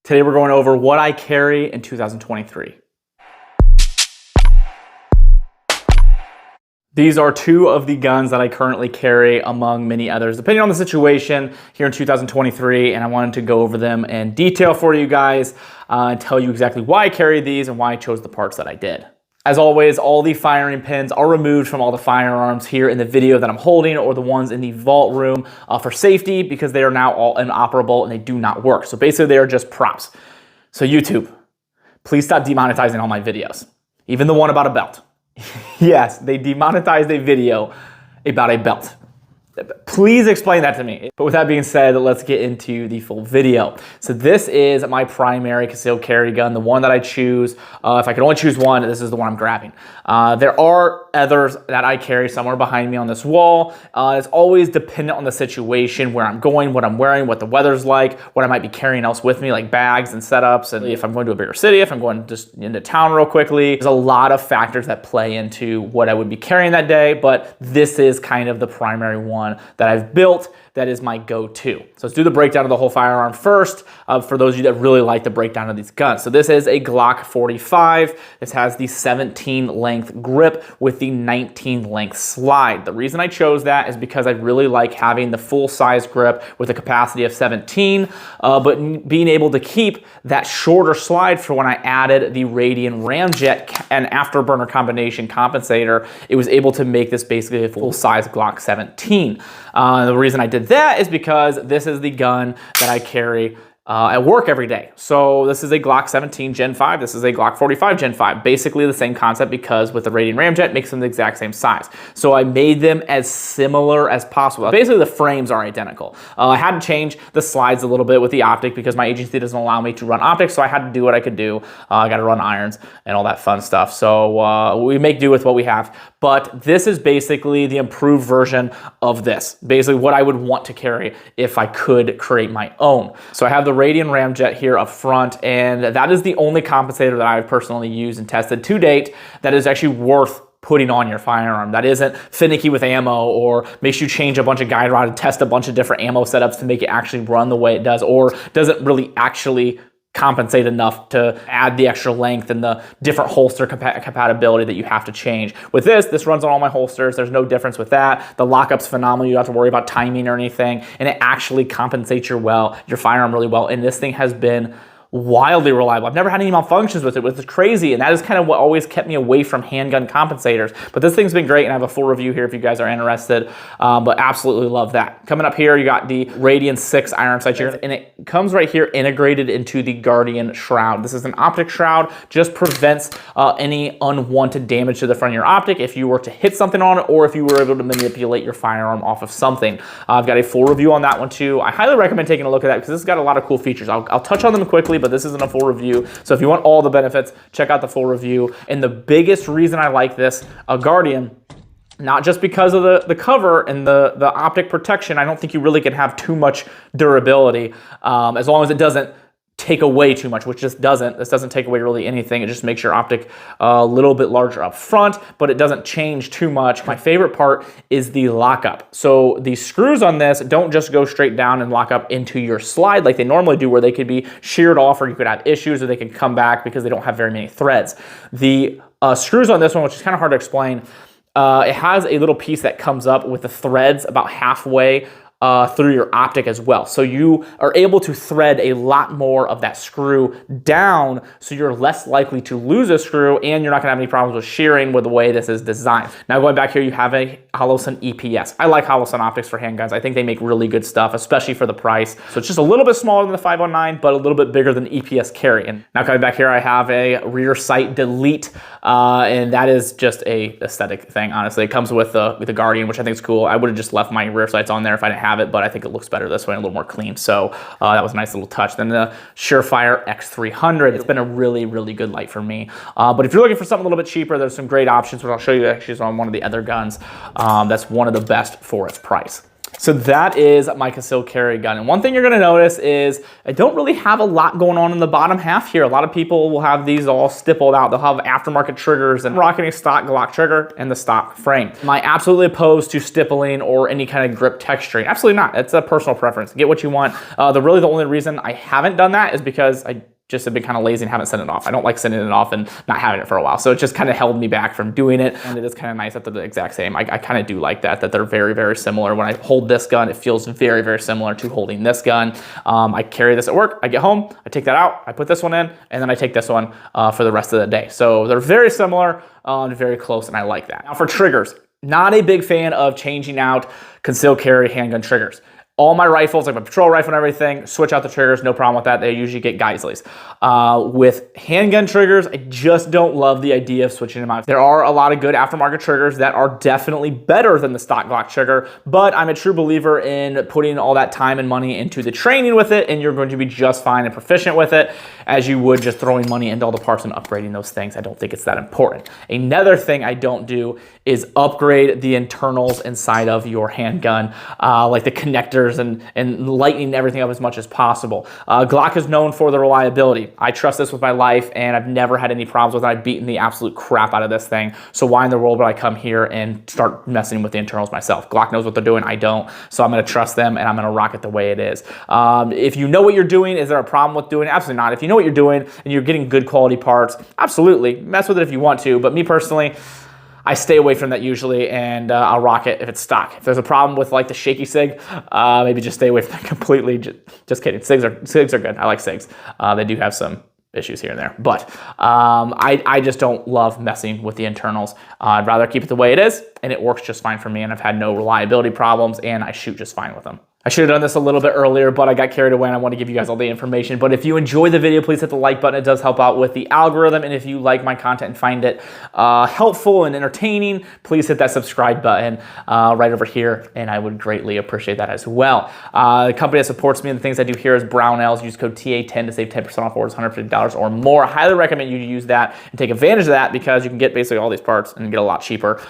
Today we're going over what I carry in 2023. These are two of the guns that I currently carry among many others, depending on the situation here in 2023, and I wanted to go over them in detail for you guys and tell you exactly why I carry these and why I chose the parts that I did. As always, all the firing pins are removed from all the firearms here in the video that I'm holding or the ones in the vault room for safety because they are now all inoperable and they do not work. So basically they are just props. So YouTube, please stop demonetizing all my videos, even the one about a belt. Yes, they demonetized a video about a belt. Please explain that to me. But with that being said, let's get into the full video. So this is my primary concealed carry gun, the one that I choose. If I could only choose one, this is the one I'm grabbing. There are others that I carry somewhere behind me on this wall. It's always dependent on the situation, where I'm going, what I'm wearing, what the weather's like, what I might be carrying else with me, like bags and setups, and if I'm going to a bigger city, if I'm going just into town real quickly. There's a lot of factors that play into what I would be carrying that day, but this is kind of the primary one that I've built that is my go-to. So let's do the breakdown of the whole firearm first for those of you that really like the breakdown of these guns. So this is a Glock 45. This has the 17 length grip with the 19 length slide. The reason I chose that is because I really like having the full size grip with a capacity of 17, but being able to keep that shorter slide for when I added the Radian Ramjet and Afterburner combination compensator, it was able to make this basically a full size Glock 17. The reason I did that is because this is the gun that I carry at work every day. So this is a Glock 17 Gen 5. This is a Glock 45 Gen 5. Basically the same concept because with the Radian Ramjet, it makes them the exact same size. So I made them as similar as possible. Basically the frames are identical. I had to change the slides a little bit with the optic because my agency doesn't allow me to run optics, so I had to do what I could do. I got to run irons and all that fun stuff. So we make do with what we have. But this is basically the improved version of this. Basically what I would want to carry if I could create my own. So I have the Radian Ramjet here up front, and that is the only compensator that I've personally used and tested to date that is actually worth putting on your firearm. That isn't finicky with ammo or makes you change a bunch of guide rod and test a bunch of different ammo setups to make it actually run the way it does, or doesn't really actually compensate enough to add the extra length and the different holster compatibility that you have to change. With this runs on all my holsters. There's no difference with that. The lockup's phenomenal. You don't have to worry about timing or anything, and it actually compensates your firearm really well. And this thing has been wildly reliable. I've never had any malfunctions with it, which is crazy, and that is kind of what always kept me away from handgun compensators. But this thing's been great, and I have a full review here if you guys are interested, but absolutely love that. Coming up here, you got the Radian 6 iron sight here, and it comes right here integrated into the Guardian shroud. This is an optic shroud, just prevents any unwanted damage to the front of your optic if you were to hit something on it, or if you were able to manipulate your firearm off of something. I've got a full review on that one too. I highly recommend taking a look at that because this has got a lot of cool features. I'll touch on them quickly, but this isn't a full review. So if you want all the benefits, check out the full review. And the biggest reason I like this Guardian, not just because of the cover and the optic protection, I don't think you really can have too much durability as long as it doesn't take away too much, which this doesn't take away really anything. It just makes your optic a little bit larger up front, but it doesn't change too much. My favorite part is the lockup. So the screws on this don't just go straight down and lock up into your slide like they normally do, where they could be sheared off, or you could have issues, or they can come back because they don't have very many threads. The screws on this one, which is kind of hard to explain, it has a little piece that comes up with the threads about halfway through your optic as well. So you are able to thread a lot more of that screw down, so you're less likely to lose a screw, and you're not gonna have any problems with shearing with the way this is designed. Now going back here, you have a Holosun EPS. I like Holosun optics for handguns. I think they make really good stuff, especially for the price. So it's just a little bit smaller than the 509, but a little bit bigger than the EPS carry. And now coming back here, I have a rear sight delete, and that is just a aesthetic thing, honestly. It comes with the Guardian, which I think is cool. I would have just left my rear sights on there if I didn't have it, but I think it looks better this way and a little more clean. So that was a nice little touch. Then the Surefire X300, it's been a really, really good light for me. But if you're looking for something a little bit cheaper, there's some great options, which I'll show you actually on one of the other guns. That's one of the best for its price. So that is my concealed carry gun. And one thing you're gonna notice is I don't really have a lot going on in the bottom half here. A lot of people will have these all stippled out. They'll have aftermarket triggers, and I'm rocking a stock Glock trigger and the stock frame. Am I absolutely opposed to stippling or any kind of grip texturing? Absolutely not. It's a personal preference. Get what you want. The only reason I haven't done that is because I just have been kind of lazy and haven't sent it off. I don't like sending it off and not having it for a while. So it just kind of held me back from doing it. And it is kind of nice that they're the exact same. I kind of do like that they're very, very similar. When I hold this gun, it feels very, very similar to holding this gun. I carry this at work. I get home, I take that out, I put this one in, and then I take this one for the rest of the day. So they're very similar and very close, and I like that. Now for triggers, not a big fan of changing out concealed carry handgun triggers. All my rifles, like my patrol rifle and everything, switch out the triggers, no problem with that. They usually get Geisleys. With handgun triggers, I just don't love the idea of switching them out. There are a lot of good aftermarket triggers that are definitely better than the stock Glock trigger, but I'm a true believer in putting all that time and money into the training with it, and you're going to be just fine and proficient with it as you would just throwing money into all the parts and upgrading those things. I don't think it's that important. Another thing I don't do is upgrade the internals inside of your handgun, like the connectors and lightening everything up as much as possible. Glock is known for the reliability. I trust this with my life, and I've never had any problems with it. I've beaten the absolute crap out of this thing. So why in the world would I come here and start messing with the internals myself? Glock knows what they're doing, I don't. So I'm gonna trust them, and I'm gonna rock it the way it is. If you know what you're doing, is there a problem with doing it? Absolutely not. If you know what you're doing and you're getting good quality parts, absolutely, mess with it if you want to. But me personally, I stay away from that usually, and I'll rock it if it's stock. If there's a problem with like the shaky SIG, maybe just stay away from that completely. Just kidding. SIGs are good. I like SIGs. They do have some issues here and there, but I just don't love messing with the internals. I'd rather keep it the way it is, and it works just fine for me, and I've had no reliability problems, and I shoot just fine with them. I should have done this a little bit earlier, but I got carried away and I want to give you guys all the information. But if you enjoy the video, please hit the like button. It does help out with the algorithm. And if you like my content and find it helpful and entertaining, please hit that subscribe button right over here, and I would greatly appreciate that as well. The company that supports me and the things I do here is Brownells. Use code TA10 to save 10% off orders $150 or more. I highly recommend you use that and take advantage of that, because you can get basically all these parts and get a lot cheaper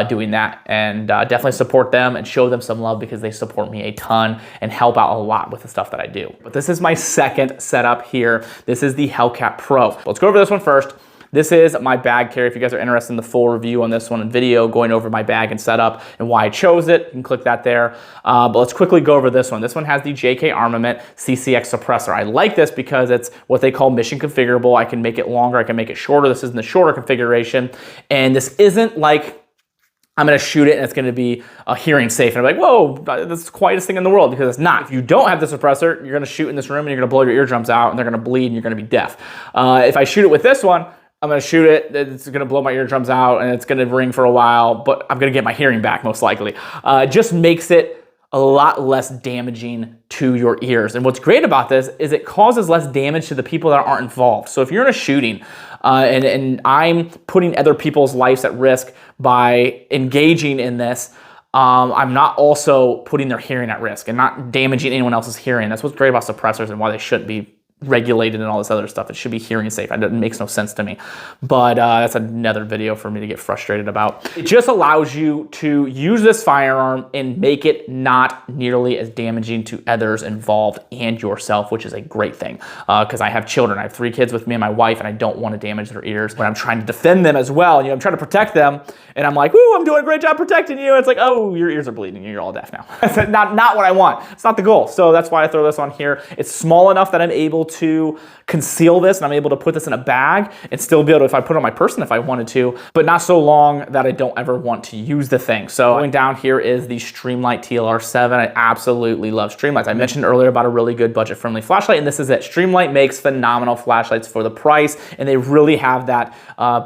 doing that. And definitely support them and show them some love, because they support me a ton and help out a lot with the stuff that I do. But this is my second setup here. This is the Hellcat Pro. Let's go over this one first. This is my bag carry. If you guys are interested in the full review on this one and video going over my bag and setup and why I chose it, you can click that there. But let's quickly go over this one. This one has the JK Armament CCX suppressor. I like this because it's what they call mission configurable. I can make it longer, I can make it shorter. This is in the shorter configuration. And this isn't like I'm gonna shoot it and it's gonna be hearing safe. And I'm like, whoa, that's the quietest thing in the world, because it's not. If you don't have the suppressor, you're gonna shoot in this room and you're gonna blow your eardrums out and they're gonna bleed and you're gonna be deaf. If I shoot it with this one, I'm gonna shoot it, it's gonna blow my eardrums out and it's gonna ring for a while, but I'm gonna get my hearing back most likely. It just makes it a lot less damaging to your ears. And what's great about this is it causes less damage to the people that aren't involved. So if you're in a shooting and I'm putting other people's lives at risk by engaging in this, I'm not also putting their hearing at risk and not damaging anyone else's hearing. That's what's great about suppressors and why they shouldn't be regulated and all this other stuff. It should be hearing safe. It makes no sense to me. But that's another video for me to get frustrated about. It just allows you to use this firearm and make it not nearly as damaging to others involved and yourself, which is a great thing. Because I have children. I have 3 kids with me and my wife, and I don't want to damage their ears when I'm trying to defend them as well. I'm trying to protect them, and I'm like, "Ooh, I'm doing a great job protecting you." It's like, "Oh, your ears are bleeding. You're all deaf now." That's not what I want. It's not the goal. So that's why I throw this on here. It's small enough that I'm able to conceal this, and I'm able to put this in a bag and still be able to, if I put it on my person if I wanted to, but not so long that I don't ever want to use the thing. So going down here is the Streamlight TLR7. I absolutely love Streamlights. I mentioned earlier about a really good budget-friendly flashlight, and this is it. Streamlight makes phenomenal flashlights for the price, and they really have that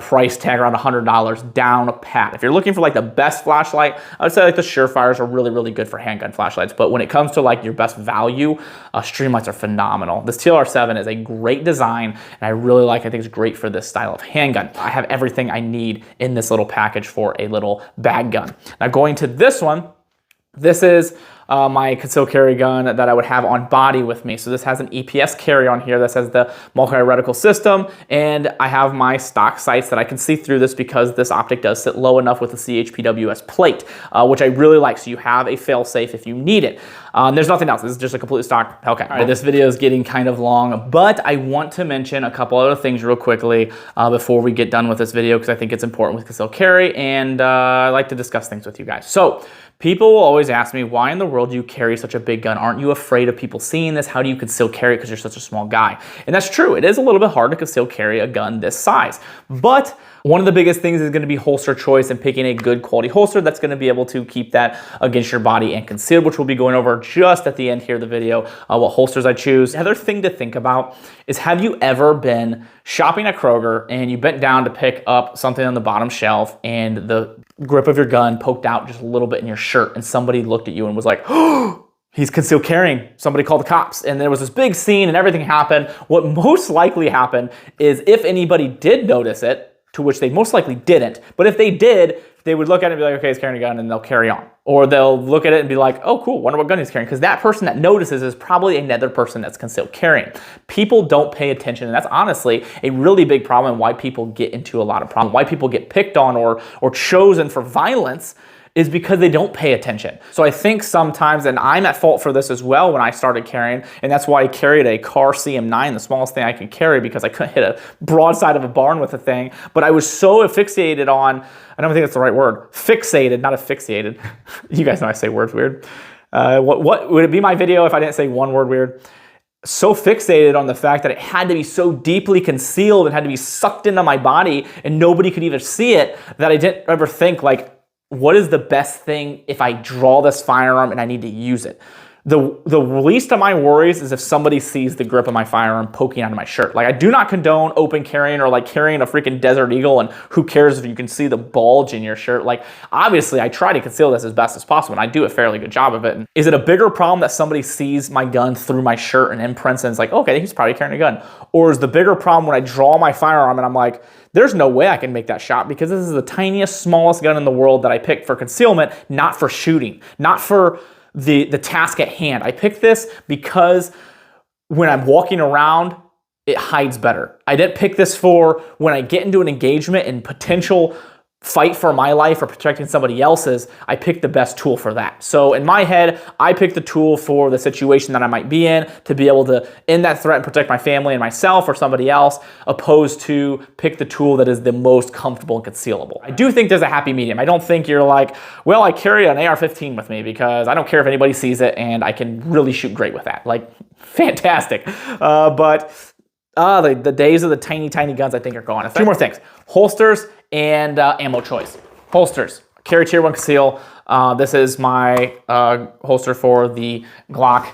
price tag around $100 down pat. If you're looking for like the best flashlight, I would say like the Surefires are really, really good for handgun flashlights. But when it comes to like your best value, Streamlights are phenomenal. This TLR7 is a great design, and I really like. I think it's great for this style of handgun. I have everything I need in this little package for a little bag gun. Now going to this one, this is my concealed carry gun that I would have on body with me. So this has an EPS carry on here that says the multi-reticle system, and I have my stock sights that I can see through this because this optic does sit low enough with the CHPWS plate, which I really like. So you have a fail-safe if you need it. There's nothing else. This is just a completely stock. Okay. All right, this video is getting kind of long, but I want to mention a couple other things real quickly before we get done with this video, because I think it's important with concealed carry, and I like to discuss things with you guys. So people will always ask me, why in the world do you carry such a big gun? Aren't you afraid of people seeing this? How do you conceal carry because you're such a small guy? And that's true. It is a little bit hard to conceal carry a gun this size. But one of the biggest things is going to be holster choice and picking a good quality holster that's going to be able to keep that against your body and concealed, which we'll be going over just at the end here of the video, what holsters I choose. The other thing to think about is, have you ever been shopping at Kroger and you bent down to pick up something on the bottom shelf and the grip of your gun poked out just a little bit in your shirt and somebody looked at you and was like, oh, he's concealed carrying. Somebody called the cops, and there was this big scene and everything happened. What most likely happened is, if anybody did notice it, to which they most likely didn't, but if they did, they would look at it and be like, okay, he's carrying a gun, and they'll carry on. Or they'll look at it and be like, oh, cool, wonder what gun he's carrying, because that person that notices is probably another person that's concealed carrying. People don't pay attention, and that's honestly a really big problem, and why people get into a lot of problems, why people get picked on or chosen for violence, is because they don't pay attention. So I think sometimes, and I'm at fault for this as well when I started carrying, and that's why I carried a Car CM9, the smallest thing I could carry, because I couldn't hit a broadside of a barn with the thing. But I was so fixated on, I don't think that's the right word, fixated, not asphyxiated. You guys know I say words weird. What would it be my video if I didn't say one word weird? So fixated on the fact that it had to be so deeply concealed and had to be sucked into my body and nobody could even see it, that I didn't ever think, like, what is the best thing if I draw this firearm and I need to use it? The least of my worries is if somebody sees the grip of my firearm poking out of my shirt. Like, I do not condone open carrying or like carrying a freaking Desert Eagle, and who cares if you can see the bulge in your shirt. Like, obviously I try to conceal this as best as possible, and I do a fairly good job of it. And is it a bigger problem that somebody sees my gun through my shirt and imprints and it's like, okay, he's probably carrying a gun? Or is the bigger problem when I draw my firearm and I'm like, there's no way I can make that shot, because this is the tiniest, smallest gun in the world that I picked for concealment, not for shooting, not for the task at hand. I picked this because when I'm walking around, it hides better. I didn't pick this for when I get into an engagement and potential fight for my life or protecting somebody else's. I picked the best tool for that. So in my head, I picked the tool for the situation that I might be in to be able to end that threat and protect my family and myself or somebody else, opposed to pick the tool that is the most comfortable and concealable. I do think there's a happy medium. I don't think you're like, well, I carry an AR-15 with me because I don't care if anybody sees it and I can really shoot great with that. Like, fantastic. But the days of the tiny, tiny guns, I think, are gone. A few more things. Holsters and ammo choice. Holsters. Carry Tier 1 Conceal. This is my holster for the Glock.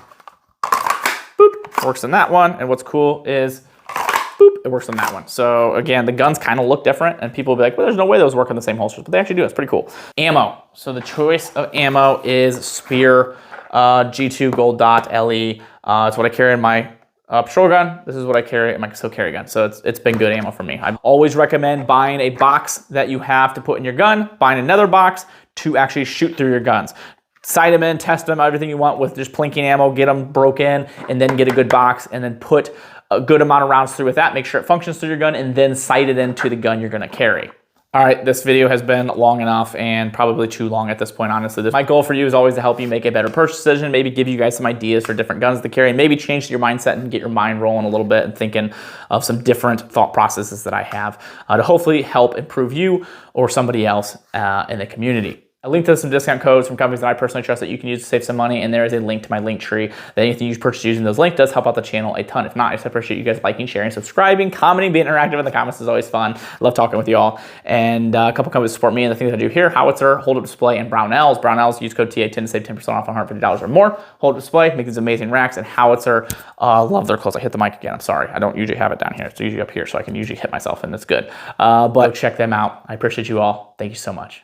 Boop. Works on that one. And what's cool is, boop, it works on that one. So again, the guns kind of look different, and people will be like, well, there's no way those work on the same holsters, but they actually do. It's pretty cool. Ammo. So the choice of ammo is Spear G2 Gold Dot LE. It's what I carry in my patrol gun. This is what I carry in my concealed carry gun. So it's been good ammo for me. I always recommend buying a box that you have to put in your gun, buying another box to actually shoot through your guns. Sight them in, test them, everything you want with just plinking ammo, get them broke in, and then get a good box, and then put a good amount of rounds through with that, make sure it functions through your gun, and then sight it into the gun you're gonna carry. All right, this video has been long enough, and probably too long at this point, honestly. My goal for you is always to help you make a better purchase decision, maybe give you guys some ideas for different guns to carry, and maybe change your mindset and get your mind rolling a little bit and thinking of some different thought processes that I have to hopefully help improve you or somebody else in the community. I linked to some discount codes from companies that I personally trust that you can use to save some money, and there is a link to my link tree that anything you purchase using those links does help out the channel a ton. If not, I just appreciate you guys liking, sharing, subscribing, commenting, being interactive in the comments is always fun. I love talking with you all. And a couple companies support me and the things I do here: Howitzer, Hold Up Display, and Brownells. Brownells, use code TA10 to save 10% off $150 or more. Hold Up Display, make these amazing racks. And Howitzer, love their clothes. I hit the mic again, I'm sorry. I don't usually have it down here. It's usually up here, so I can usually hit myself, and it's good. But check them out. I appreciate you all. Thank you so much.